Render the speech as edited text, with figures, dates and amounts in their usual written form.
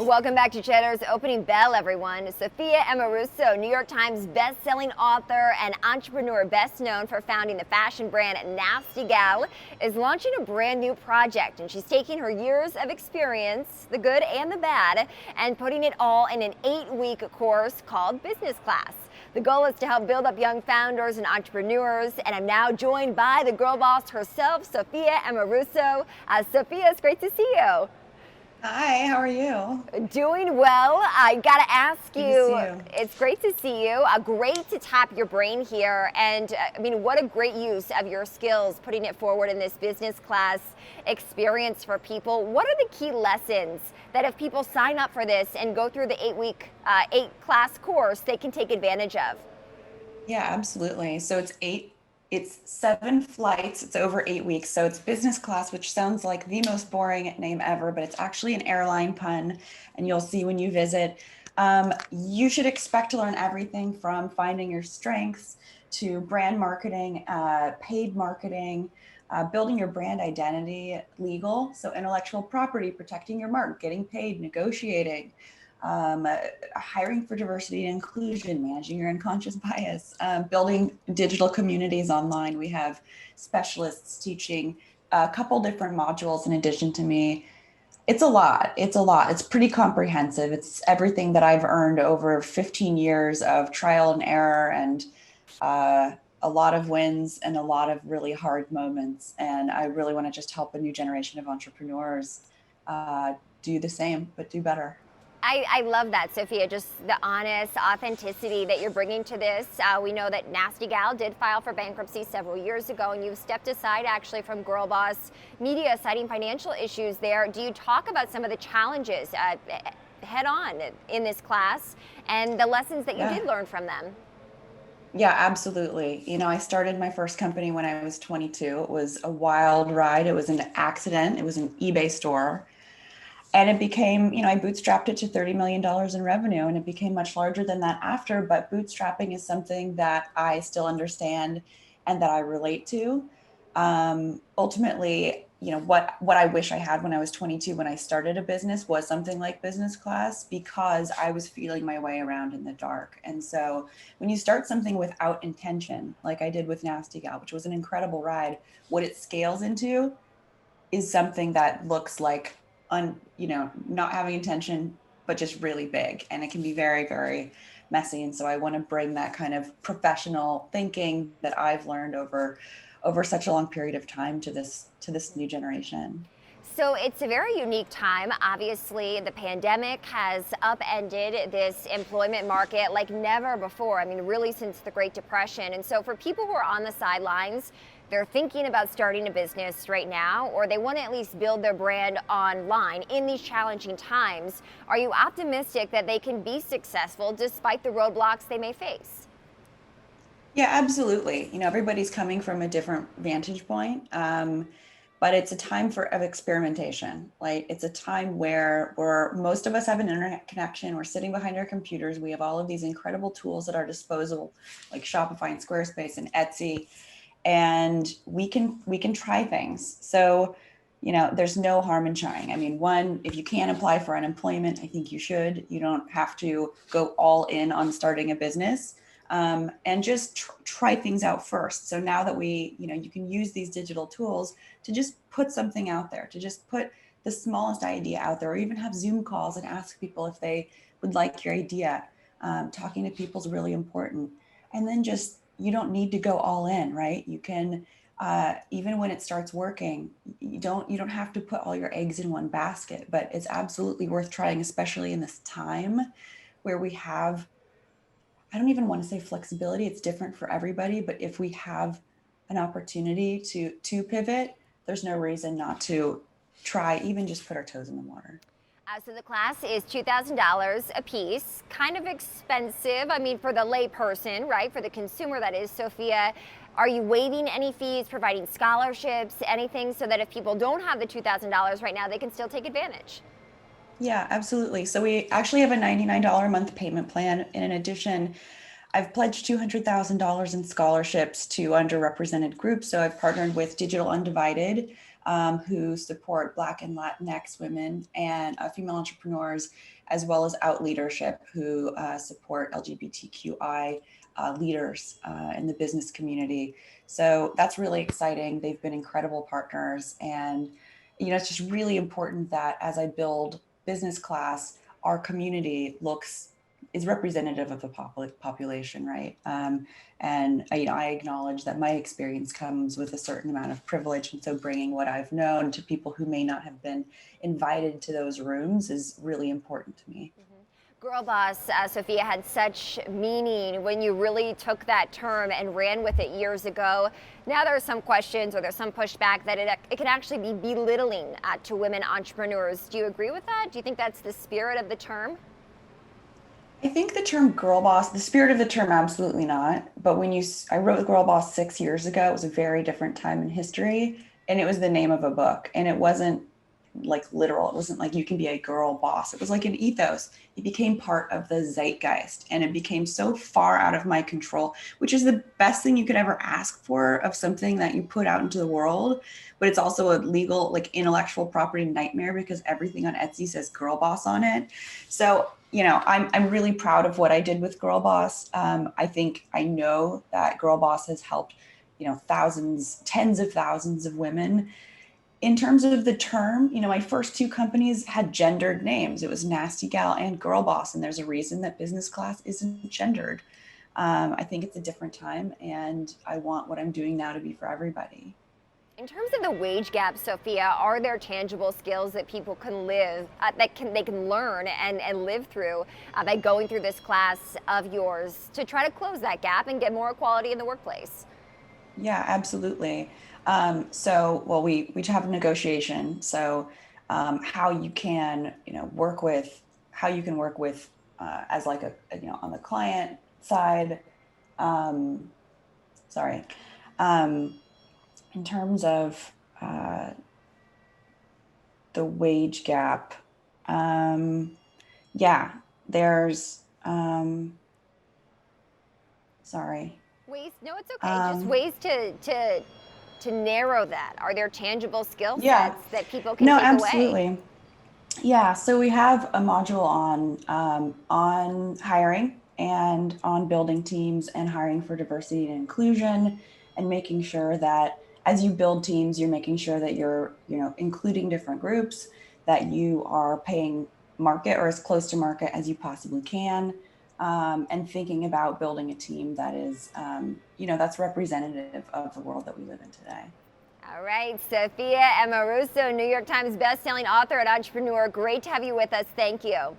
Welcome back to Cheddar's Opening Bell, everyone. Sophia Amoruso, New York Times best-selling author and entrepreneur best known for founding the fashion brand Nasty Gal, is launching a brand new project, and she's taking her years of experience, the good and the bad, and putting it all in an 8-week course called Business Class. The goal is to help build up young founders and entrepreneurs, and I'm now joined by the girl boss herself, Sophia Amoruso. Sophia, it's great to see you. Hi, how are you? Doing well. I gotta ask Good to see you, you. it's great to see you. Great to tap your brain here. And I mean, what a great use of your skills putting it forward in this business class experience for people. What are the key lessons that if people sign up for this and go through the 8 class course, they can take advantage of? Yeah, absolutely. So it's 7 flights. It's over 8 weeks. So it's business class, which sounds like the most boring name ever, but it's actually an airline pun, and you'll see when you visit. You should expect to learn everything from finding your strengths to brand marketing, paid marketing, building your brand identity, legal, so intellectual property, protecting your mark, getting paid, negotiating, um, hiring for diversity and inclusion, managing your unconscious bias, building digital communities online. We have specialists teaching a couple different modules in addition to me. It's a lot. It's a lot. It's pretty comprehensive. It's everything that I've earned over 15 years of trial and error and a lot of wins and a lot of really hard moments. And I really want to just help a new generation of entrepreneurs uh, do the same, but do better. I love that, Sophia, just the honest authenticity that you're bringing to this. We know that Nasty Gal did file for bankruptcy several years ago, and you've stepped aside actually from Girlboss Media, citing financial issues there. Do you talk about some of the challenges head on in this class and the lessons that you Yeah. did learn from them? Yeah, absolutely. I started my first company when I was 22. It was a wild ride. It was an accident. It was an eBay store. And it became, I bootstrapped it to $30 million in revenue, and it became much larger than that after. But bootstrapping is something that I still understand and that I relate to. Ultimately, what I wish I had when I was 22 when I started a business was something like business class, because I was feeling my way around in the dark. And so when you start something without intention, like I did with Nasty Gal, which was an incredible ride, what it scales into is something that looks like not having intention, but just really big. And it can be very, very messy. And so I want to bring that kind of professional thinking that I've learned over such a long period of time to this new generation. So it's a very unique time. Obviously, the pandemic has upended this employment market like never before. I mean, really since the Great Depression. And so for people who are on the sidelines, they're thinking about starting a business right now, or they want to at least build their brand online in these challenging times. Are you optimistic that they can be successful despite the roadblocks they may face? Yeah, absolutely. Everybody's coming from a different vantage point. But it's a time of experimentation. Like, it's a time where most of us have an internet connection. We're sitting behind our computers. We have all of these incredible tools at our disposal, like Shopify and Squarespace and Etsy, and we can try things. So, there's no harm in trying. I mean, one, if you can apply for unemployment, I think you should. You don't have to go all in on starting a business, and just try things out first. So now that you can use these digital tools to just put something out there, to just put the smallest idea out there, or even have Zoom calls and ask people if they would like your idea. Talking to people is really important. And then just, you don't need to go all in, right? You can, even when it starts working, you don't have to put all your eggs in one basket, but it's absolutely worth trying, especially in this time where we have, I don't even want to say flexibility. It's different for everybody, but if we have an opportunity to pivot, there's no reason not to try, even just put our toes in the water. So the class is $2,000 a piece, kind of expensive. I mean, for the lay person, right? For the consumer, that is. Sophia, are you waiving any fees, providing scholarships, anything, so that if people don't have the $2,000 right now, they can still take advantage? Yeah, absolutely. So we actually have a $99 a month payment plan. And in addition, I've pledged $200,000 in scholarships to underrepresented groups. So I've partnered with Digital Undivided, who support Black and Latinx women and female entrepreneurs, as well as Out Leadership, who support LGBTQI leaders in the business community. So that's really exciting. They've been incredible partners. And, it's just really important that as I build business class, our community is representative of the population, right? And I acknowledge that my experience comes with a certain amount of privilege, and so bringing what I've known to people who may not have been invited to those rooms is really important to me. Girl boss, Sophia, had such meaning when you really took that term and ran with it years ago. Now there are some questions or there's some pushback that it can actually be belittling to women entrepreneurs. Do you agree with that? Do you think that's the spirit of the term? I think the term girl boss, the spirit of the term, absolutely not. But I wrote Girl Boss 6 years ago. It was a very different time in history, and it was the name of a book, and it wasn't like literal. It wasn't like you can be a girl boss. It was like an ethos. It became part of the zeitgeist, and it became so far out of my control, which is the best thing you could ever ask for of something that you put out into the world. But it's also a legal, like intellectual property nightmare because everything on Etsy says girl boss on it. So, I'm really proud of what I did with Girl Boss. I know that Girl Boss has helped, thousands, tens of thousands of women. In terms of the term, my first two companies had gendered names. It was Nasty Gal and Girl Boss, and there's a reason that business class isn't gendered. I think it's a different time, and I want what I'm doing now to be for everybody. In terms of the wage gap, Sophia, are there tangible skills that people can they can learn and live through by going through this class of yours to try to close that gap and get more equality in the workplace? Yeah, absolutely. We have a negotiation. So, how you can, work with, as like on the client side. Um, sorry. In terms of the wage gap, yeah, there's, sorry. Ways? No, it's okay. Just ways to narrow that. Are there tangible skill Yeah, sets that people can no, take away? absolutely. Yeah, so we have a module on hiring and on building teams and hiring for diversity and inclusion, and making sure that as you build teams, you're making sure that you're including different groups, that you are paying market or as close to market as you possibly can, and thinking about building a team that is that's representative of the world that we live in today. All right, Sophia Amoruso, New York Times bestselling author and entrepreneur. Great to have you with us. Thank you.